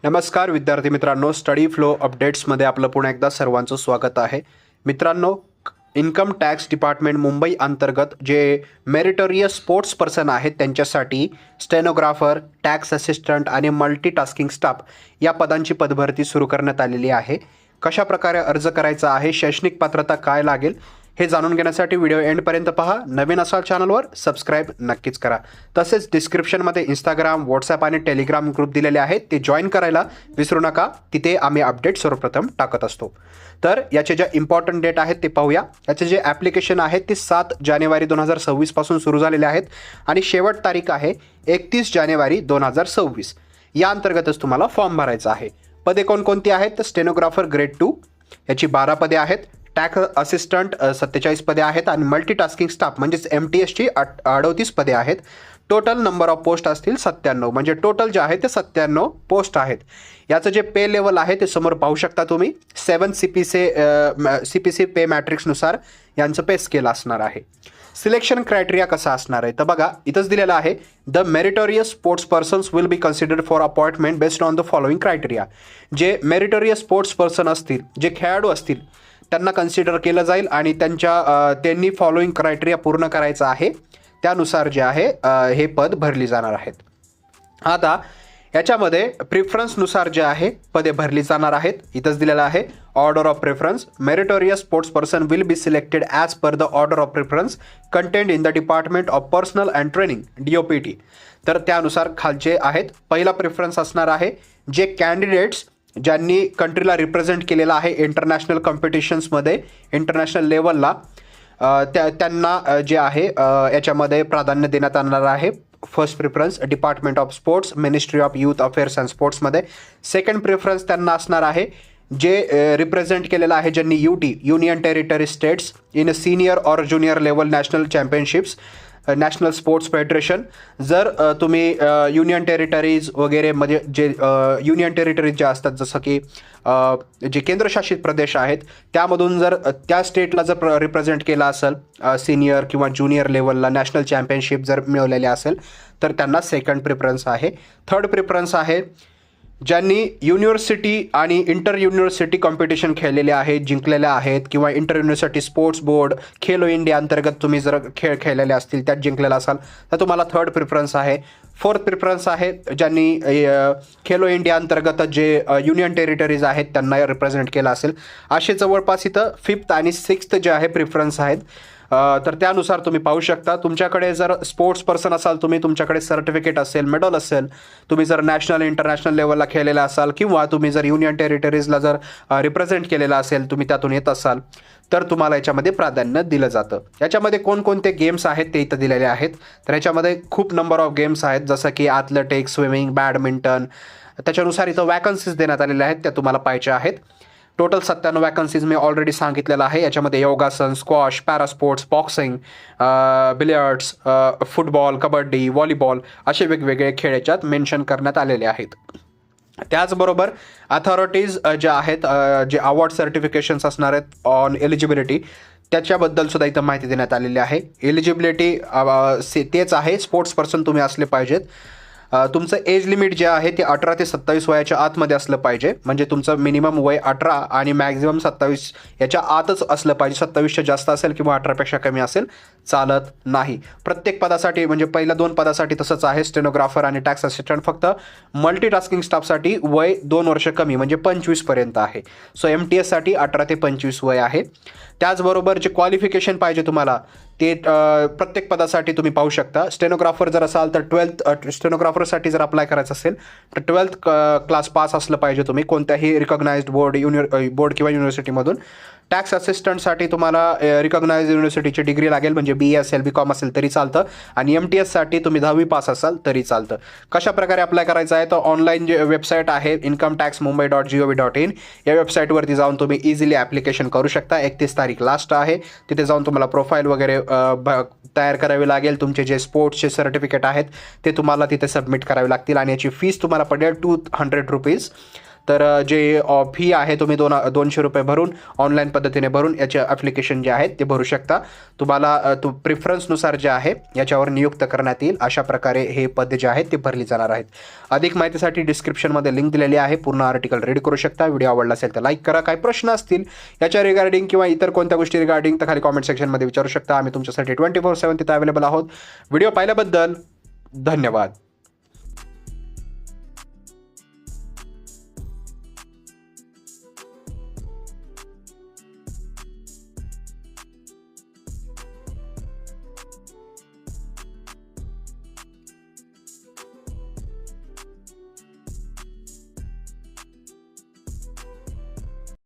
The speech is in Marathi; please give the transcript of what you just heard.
नमस्कार विद्यार्थी मित्रांनो, स्टडी फ्लो अपडेट्समध्ये आपलं पुन्हा एकदा सर्वांचं स्वागत आहे. मित्रांनो, इन्कम टॅक्स डिपार्टमेंट मुंबई अंतर्गत जे मेरिटोरियस स्पोर्ट्स पर्सन आहेत त्यांच्यासाठी स्टेनोग्राफर, टॅक्स असिस्टंट आणि मल्टीटास्किंग स्टाफ या पदांची पदभरती सुरू करण्यात आलेली आहे. कशा प्रकारे अर्ज करायचा आहे, शैक्षणिक पात्रता काय लागेल हे जाणून घेण्यासाठी व्हिडिओ एंडपर्यंत पहा. नवीन असाल चॅनलवर सबस्क्राईब नक्कीच करा. तसेच डिस्क्रिप्शनमध्ये इंस्टाग्राम, व्हॉट्सॲप आणि टेलिग्राम ग्रुप दिलेले आहेत, ते जॉईन करायला विसरू नका. तिथे आम्ही अपडेट सर्वप्रथम टाकत असतो. तर याचे जे इम्पॉर्टंट डेट आहेत ते पाहूया. याचे जे ॲप्लिकेशन आहेत ते 7 जानेवारी 2026 पासून सुरू झालेले आहेत आणि शेवट तारीख आहे 31 जानेवारी 2026. या अंतर्गतच तुम्हाला फॉर्म भरायचा आहे. पदे कोणकोणती आहेत तर स्टेनोग्राफर ग्रेड 2 याची 12 पदे आहेत, टॅक्स असिस्टंट 47 पदे आहेत आणि मल्टीटास्किंग स्टाफ म्हणजेच MTSची 38 पदे आहेत. टोटल नंबर ऑफ पोस्ट असतील 97, म्हणजे टोटल जे आहे ते 97 पोस्ट आहेत. याचं जे पे लेवल आहे ते समोर पाहू शकता तुम्ही. 7 CPC पे मॅट्रिक्सनुसार यांचं पे स्केल असणार आहे. सिलेक्शन क्रायटेरिया कसा असणार आहे तर बघा, इथंच दिलेलं आहे, the meritorious sports persons will be considered for appointment based on the following criteria. जे मेरिटोरियस स्पोर्ट्स पर्सन असतील, जे खेळाडू असतील, त्यांना कन्सिडर केलं जाईल आणि त्यांनी फॉलोइंग क्रायटेरिया पूर्ण करायचं आहे. त्यानुसार जे आहे हे पद भरली जाणार आहेत. आता याच्यामध्ये प्रिफरन्सनुसार जे आहे पदे भरली जाणार आहेत. इथंच दिलेलं आहे order of preference. Meritorious sports person will be selected as per the order of preference content in the department of personal and training DOPT. तर त्यानुसार खालचे आहेत. पहिला प्रेफरन्स असणार आहे जे कॅन्डिडेट्स ज्यांनी कंट्रीला रिप्रेझेंट केलेलं आहे इंटरनॅशनल कॉम्पिटिशन्समध्ये, इंटरनॅशनल लेवलला, त्यांना जे आहे याच्यामध्ये प्राधान्य देण्यात येणार आहे. First preference department of sports, ministry of youth affairs and स्पोर्ट्समध्ये. सेकंड प्रेफरन्स त्यांना असणार आहे जे रिप्रेझेंट केलेलं आहे ज्यांनी union territory states in senior और junior level national championships, national sports federation. जर तुम्ही युनियन टेरिटरीज वगैरे म्हणजे जे युनियन टेरिटरीज जे असतात, जसं की जे केंद्रशासित प्रदेश आहेत, त्यामधून जर त्या स्टेटला जर रिप्रेझेंट केला असेल सिनियर किंवा ज्युनियर लेवलला नॅशनल चॅम्पियनशिप जर मिळवलेली असेल तर त्यांना सेकंड प्रेफरन्स आहे. थर्ड प्रेफरन्स आहे ज्यांनी युनिव्हर्सिटी आणि इंटर युनिव्हर्सिटी कॉम्पिटिशन खेळलेले आहेत, जिंकलेल्या आहेत, किंवा inter university sports board, Khelo India अंतर्गत तुम्ही जर खेळ खेळलेले असतील, त्यात जिंकलेला असाल तर तुम्हाला थर्ड प्रेफरन्स आहे. फोर्थ प्रेफरन्स आहे ज्यांनी खेलो इंडिया अंतर्गत जे युनियन टेरिटरीज आहेत त्यांना रिप्रेझेंट केलं असेल. असे जवळपास इथं 5th आणि 6th जे आहे प्रेफरन्स आहेत. तर त्यानुसार तुम्ही पाहू शकता. तुमच्याकडे जर स्पोर्ट्स पर्सन असाल तुम्ही, तुमच्याकडे सर्टिफिकेट असेल, मेडल असेल, तुम्ही जर नॅशनल इंटरनॅशनल लेवलला खेळलेला असाल, किंवा तुम्ही जर युनियन टेरिटरीजला जर रिप्रेझेंट केलेला असेल, तुम्ही त्यातून येत असाल तर तुम्हाला याच्यामध्ये प्राधान्य दिलं जातं. याच्यामध्ये कोणकोणते गेम्स आहेत ते इथं दिलेले आहेत. तर याच्यामध्ये खूप नंबर ऑफ गेम्स आहेत, जसं की ॲथलेटिक्स, स्विमिंग, बॅडमिंटन. त्याच्यानुसार इथं वॅकन्सीज देण्यात आलेल्या आहेत, त्या तुम्हाला पाहिजे आहेत. टोटल 97 वॅकन्सीज मी ऑलरेडी सांगितलेलं आहे. याच्यामध्ये yogasana, squash, para sports, boxing, billiards, football, kabaddi, volleyball असे वेगवेगळे खेळ याच्यात मेन्शन करण्यात आलेले आहेत. त्याचबरोबर अथॉरिटीज ज्या आहेत, जे अवॉर्ड सर्टिफिकेशन्स असणार आहेत ऑन एलिजिबिलिटी, त्याच्याबद्दल सुद्धा इथं माहिती देण्यात आलेली आहे. एलिजिबिलिटी तेच आहे, स्पोर्ट्स पर्सन तुम्ही असले पाहिजेत. तुमचं एज लिमिट जे आहे ते 18 ते 27 वयाच्या आतमध्ये असलं पाहिजे. म्हणजे तुमचं मिनिमम वय 18 आणि मॅक्झिमम 27 याच्या आतच असलं पाहिजे. 27च्या जास्त असेल किंवा 18पेक्षा कमी असेल चालत नाही. प्रत्येक पदासाठी, म्हणजे पहिल्या 2 पदासाठी तसंच आहे, स्टेनोग्राफर आणि टॅक्स असिस्टंट. फक्त मल्टीटास्किंग स्टाफसाठी वय 2 वर्ष कमी, म्हणजे 25पर्यंत आहे. सो MTSसाठी 18 ते 25 वय आहे. त्याचबरोबर जे क्वालिफिकेशन पाहिजे तुम्हाला ते प्रत्येक पदासाठी तुम्ही पाहू शकता. स्टेनोग्राफर जर असाल तर 12th स्टेनोग्राफरसाठी जर अप्लाय करायचं असेल तर 12th क्लास पास असलं पाहिजे तुम्ही, कोणत्याही रिकॉग्नाइज्ड बोर्ड किंवा युनिव्हर्सिटीमधून. टॅक्स असिस्टंटसाठी तुम्हाला रिकॉग्नाइज्ड युनिव्हर्सिटीची डिग्री लागेल, म्हणजे BA असेल, BCom असेल तरी चालतं. आणि MTSसाठी तुम्ही 10वी पास असाल तरी चालतं. कशा प्रकारे अप्लाय करायचं आहे तर ऑनलाईन जे वेबसाईट आहे incometaxmumbai.gov.in, या वेबसाईटवरती जाऊन तुम्ही इझिली ॲप्लिकेशन करू शकता. 31 तारीख लास्ट आहे. तिथे जाऊन तुम्हाला प्रोफाईल वगैरे तयार करावी लागेल. तुमचे जे स्पोर्ट्सचे सर्टिफिकेट आहेत ते तुम्हाला तिथे सबमिट करावे लागतील आणि याची फीस तुम्हाला पडेल 200 रुपीज. तर जे फी आहे तुम्ही 200 रुपये भरून ऑनलाईन पद्धतीने भरून याचे ॲप्लिकेशन जे आहेत ते भरू शकता. तुम्हाला प्रिफरन्सनुसार जे आहे याच्यावर नियुक्त करण्यात येईल. अशा प्रकारे हे पद जे आहेत ते भरली जाणार आहेत. अधिक माहितीसाठी डिस्क्रिप्शनमध्ये लिंक दिलेली आहे. पूर्ण आर्टिकल रीड करू शकता. व्हिडिओ आवडला असेल तर लाईक करा. काही प्रश्न असतील याच्या रिगार्डिंग किंवा इतर कोणत्या गोष्टी रिगार्डिंग तर खाली कॉमेंट सेक्शनमध्ये विचारू शकता. आम्ही तुमच्यासाठी 24/7 तिथे अवेलेबल आहोत. व्हिडिओ पाहिल्याबद्दल धन्यवाद.